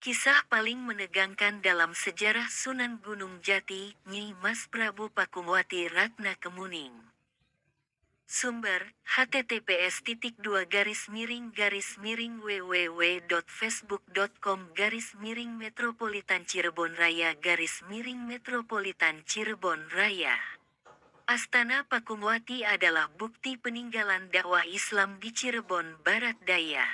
Kisah paling menegangkan dalam sejarah Sunan Gunung Jati, Nyi Mas Prabu Pakungwati Ratna Kemuning. Sumber, https://www.facebook.com/metropolitan Cirebon Raya Cirebon Raya. Astana Pakungwati adalah bukti peninggalan dakwah Islam di Cirebon Barat Daya.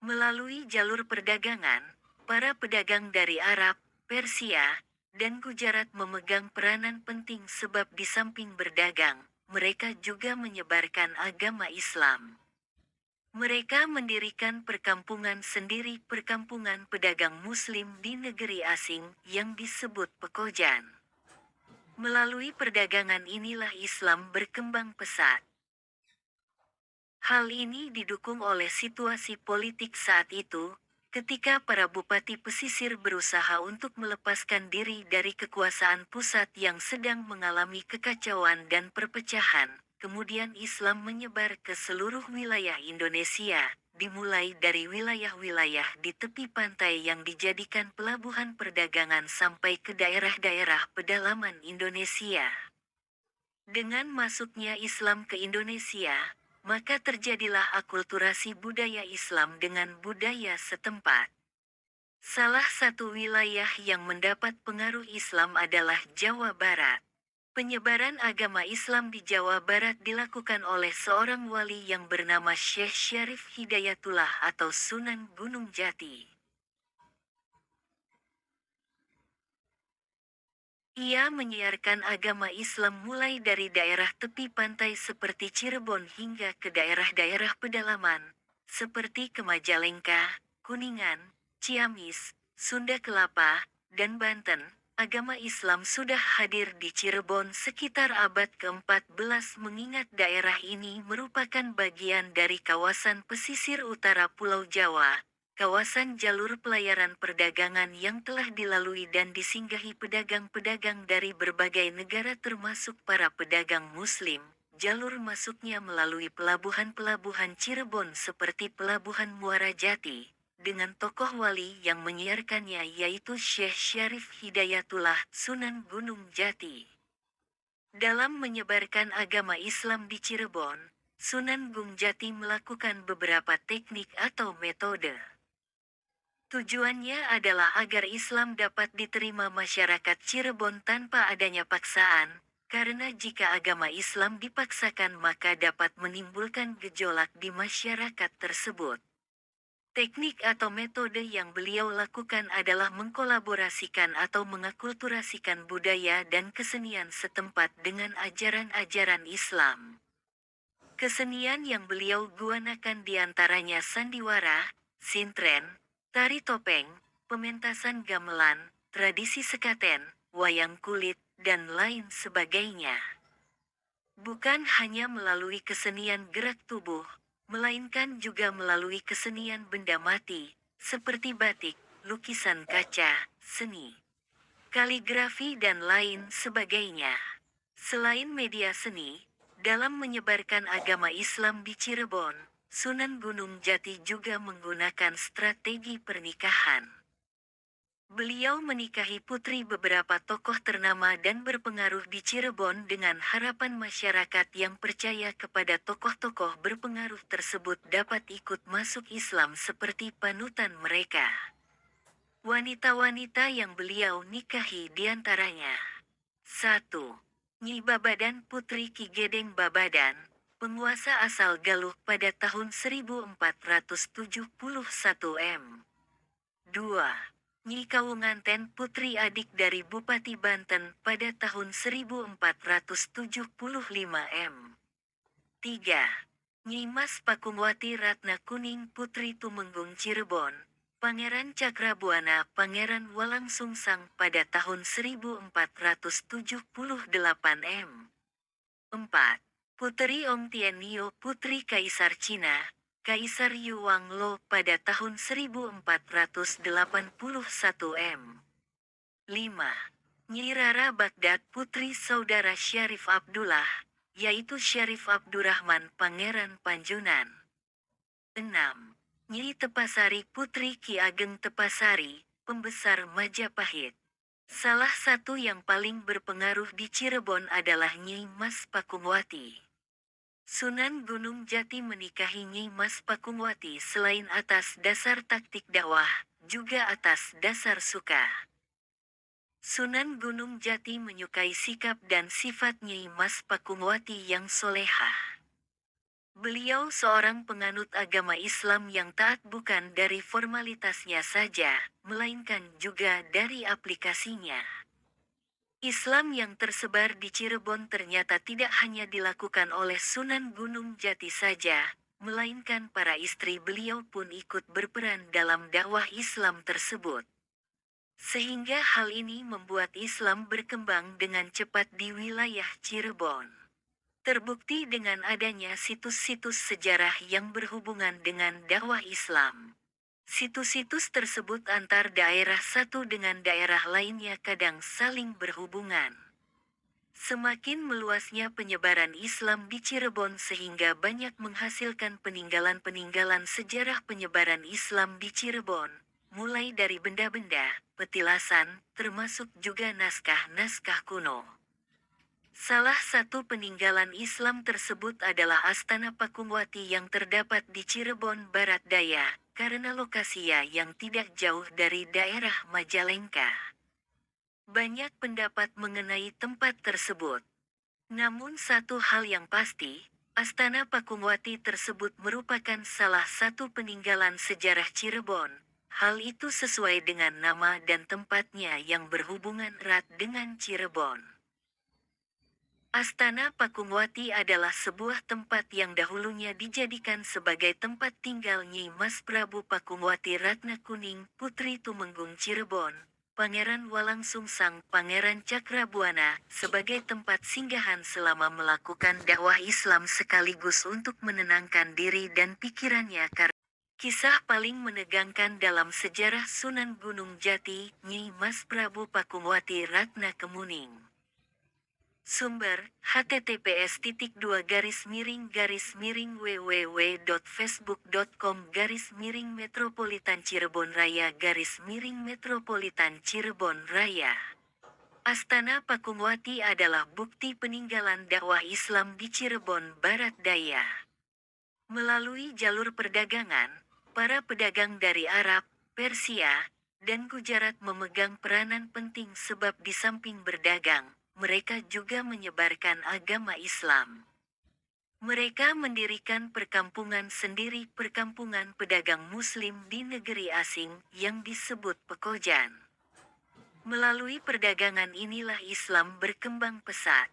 Melalui jalur perdagangan, para pedagang dari Arab, Persia, dan Gujarat memegang peranan penting sebab di samping berdagang, mereka juga menyebarkan agama Islam. Mereka mendirikan perkampungan sendiri, perkampungan pedagang Muslim di negeri asing yang disebut Pekojan. Melalui perdagangan inilah Islam berkembang pesat. Hal ini didukung oleh situasi politik saat itu, ketika para bupati pesisir berusaha untuk melepaskan diri dari kekuasaan pusat yang sedang mengalami kekacauan dan perpecahan. Kemudian Islam menyebar ke seluruh wilayah Indonesia, dimulai dari wilayah-wilayah di tepi pantai yang dijadikan pelabuhan perdagangan sampai ke daerah-daerah pedalaman Indonesia. Dengan masuknya Islam ke Indonesia, maka terjadilah akulturasi budaya Islam dengan budaya setempat. Salah satu wilayah yang mendapat pengaruh Islam adalah Jawa Barat. Penyebaran agama Islam di Jawa Barat dilakukan oleh seorang wali yang bernama Syekh Syarif Hidayatullah atau Sunan Gunung Jati. Ia menyiarkan agama Islam mulai dari daerah tepi pantai seperti Cirebon hingga ke daerah-daerah pedalaman, seperti ke Majalengka, Kuningan, Ciamis, Sunda Kelapa, dan Banten. Agama Islam sudah hadir di Cirebon sekitar abad ke-14 mengingat daerah ini merupakan bagian dari kawasan pesisir utara Pulau Jawa. Kawasan jalur pelayaran perdagangan yang telah dilalui dan disinggahi pedagang-pedagang dari berbagai negara termasuk para pedagang Muslim. Jalur masuknya melalui pelabuhan-pelabuhan Cirebon seperti Pelabuhan Muara Jati, dengan tokoh wali yang menyiarkannya yaitu Syekh Syarif Hidayatullah Sunan Gunung Jati. Dalam menyebarkan agama Islam di Cirebon, Sunan Gunung Jati melakukan beberapa teknik atau metode. Tujuannya adalah agar Islam dapat diterima masyarakat Cirebon tanpa adanya paksaan, karena jika agama Islam dipaksakan maka dapat menimbulkan gejolak di masyarakat tersebut. Teknik atau metode yang beliau lakukan adalah mengkolaborasikan atau mengakulturasikan budaya dan kesenian setempat dengan ajaran-ajaran Islam. Kesenian yang beliau gunakan diantaranya sandiwara, sintren, tari topeng, pementasan gamelan, tradisi sekaten, wayang kulit, dan lain sebagainya. Bukan hanya melalui kesenian gerak tubuh, melainkan juga melalui kesenian benda mati, seperti batik, lukisan kaca, seni, kaligrafi dan lain sebagainya. Selain media seni, dalam menyebarkan agama Islam di Cirebon, Sunan Gunung Jati juga menggunakan strategi pernikahan. Beliau menikahi putri beberapa tokoh ternama dan berpengaruh di Cirebon dengan harapan masyarakat yang percaya kepada tokoh-tokoh berpengaruh tersebut dapat ikut masuk Islam seperti panutan mereka. Wanita-wanita yang beliau nikahi diantaranya: 1. Nyi Babadan Putri Ki Gedeng Babadan, penguasa asal Galuh pada tahun 1471 M. 2. Nyi Kawunganten Putri adik dari Bupati Banten pada tahun 1475 M. 3. Nyi Mas Pakungwati Ratna Kuning Putri Tumenggung Cirebon, Pangeran Cakrabuana Pangeran Walangsungsang pada tahun 1478 M. 4. Putri Ong Tianio Putri Kaisar Cina, Kaisar Yuan Lo pada tahun 1481 M. 5. Nyi Rara Baghdad Putri Saudara Syarif Abdullah, yaitu Syarif Abdurrahman Pangeran Panjunan. 6. Nyi Tepasari Putri Ki Ageng Tepasari, pembesar Majapahit. Salah satu yang paling berpengaruh di Cirebon adalah Nyi Mas Pakungwati. Sunan Gunung Jati menikahi Nyi Mas Pakungwati selain atas dasar taktik dakwah, juga atas dasar suka. Sunan Gunung Jati menyukai sikap dan sifat Nyi Mas Pakungwati yang solehah. Beliau seorang penganut agama Islam yang taat bukan dari formalitasnya saja, melainkan juga dari aplikasinya. Islam yang tersebar di Cirebon ternyata tidak hanya dilakukan oleh Sunan Gunung Jati saja, melainkan para istri beliau pun ikut berperan dalam dakwah Islam tersebut. Sehingga hal ini membuat Islam berkembang dengan cepat di wilayah Cirebon. Terbukti dengan adanya situs-situs sejarah yang berhubungan dengan dakwah Islam. Situs-situs tersebut antar daerah satu dengan daerah lainnya kadang saling berhubungan. Semakin meluasnya penyebaran Islam di Cirebon sehingga banyak menghasilkan peninggalan-peninggalan sejarah penyebaran Islam di Cirebon, mulai dari benda-benda, petilasan, termasuk juga naskah-naskah kuno. Salah satu peninggalan Islam tersebut adalah Astana Pakungwati yang terdapat di Cirebon Barat Daya, karena lokasinya yang tidak jauh dari daerah Majalengka. Banyak pendapat mengenai tempat tersebut. Namun satu hal yang pasti, Astana Pakungwati tersebut merupakan salah satu peninggalan sejarah Cirebon. Hal itu sesuai dengan nama dan tempatnya yang berhubungan erat dengan Cirebon. Astana Pakungwati adalah sebuah tempat yang dahulunya dijadikan sebagai tempat tinggal Nyi Mas Prabu Pakungwati Ratna Kuning, Putri Tumenggung Cirebon, Pangeran Walangsungsang, Pangeran Cakrabuana, sebagai tempat singgahan selama melakukan dakwah Islam sekaligus untuk menenangkan diri dan pikirannya karena kisah paling menegangkan dalam sejarah Sunan Gunung Jati, Nyi Mas Prabu Pakungwati Ratna Kemuning. Sumber, https://www.facebook.com/metropolitan Cirebon Raya/Metropolitan Cirebon Raya. Astana Pakungwati adalah bukti peninggalan dakwah Islam di Cirebon Barat Daya. Melalui jalur perdagangan, para pedagang dari Arab, Persia, dan Gujarat memegang peranan penting sebab di samping berdagang, mereka juga menyebarkan agama Islam. Mereka mendirikan perkampungan sendiri, perkampungan pedagang Muslim di negeri asing yang disebut Pekojan. Melalui perdagangan inilah Islam berkembang pesat.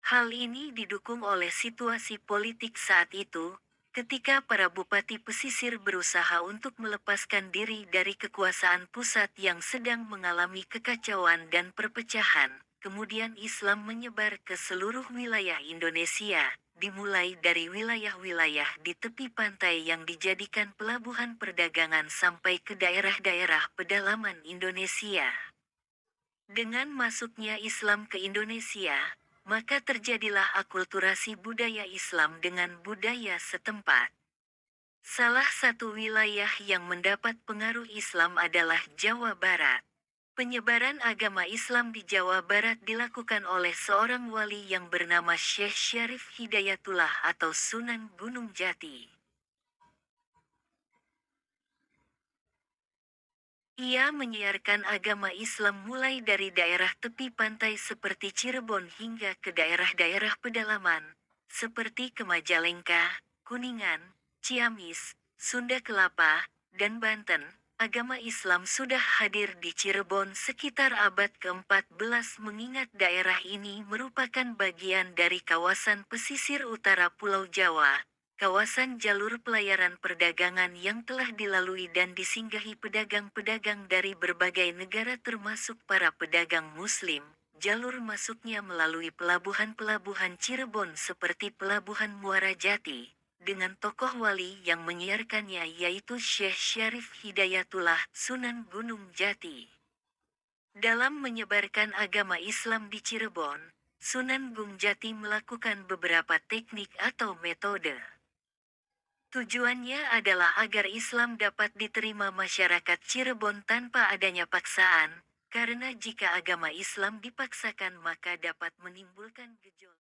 Hal ini didukung oleh situasi politik saat itu, ketika para bupati pesisir berusaha untuk melepaskan diri dari kekuasaan pusat yang sedang mengalami kekacauan dan perpecahan, kemudian Islam menyebar ke seluruh wilayah Indonesia, dimulai dari wilayah-wilayah di tepi pantai yang dijadikan pelabuhan perdagangan sampai ke daerah-daerah pedalaman Indonesia. Dengan masuknya Islam ke Indonesia, maka terjadilah akulturasi budaya Islam dengan budaya setempat. Salah satu wilayah yang mendapat pengaruh Islam adalah Jawa Barat. Penyebaran agama Islam di Jawa Barat dilakukan oleh seorang wali yang bernama Syekh Syarif Hidayatullah atau Sunan Gunung Jati. Ia menyiarkan agama Islam mulai dari daerah tepi pantai seperti Cirebon hingga ke daerah-daerah pedalaman, seperti ke Majalengka, Kuningan, Ciamis, Sunda Kelapa, dan Banten. Agama Islam sudah hadir di Cirebon sekitar abad ke-14 mengingat daerah ini merupakan bagian dari kawasan pesisir utara Pulau Jawa. Kawasan jalur pelayaran perdagangan yang telah dilalui dan disinggahi pedagang-pedagang dari berbagai negara termasuk para pedagang Muslim, jalur masuknya melalui pelabuhan-pelabuhan Cirebon seperti Pelabuhan Muara Jati, dengan tokoh wali yang menyiarkannya yaitu Syekh Syarif Hidayatullah Sunan Gunung Jati. Dalam menyebarkan agama Islam di Cirebon, Sunan Gunung Jati melakukan beberapa teknik atau metode. Tujuannya adalah agar Islam dapat diterima masyarakat Cirebon tanpa adanya paksaan, karena jika agama Islam dipaksakan maka dapat menimbulkan gejolak.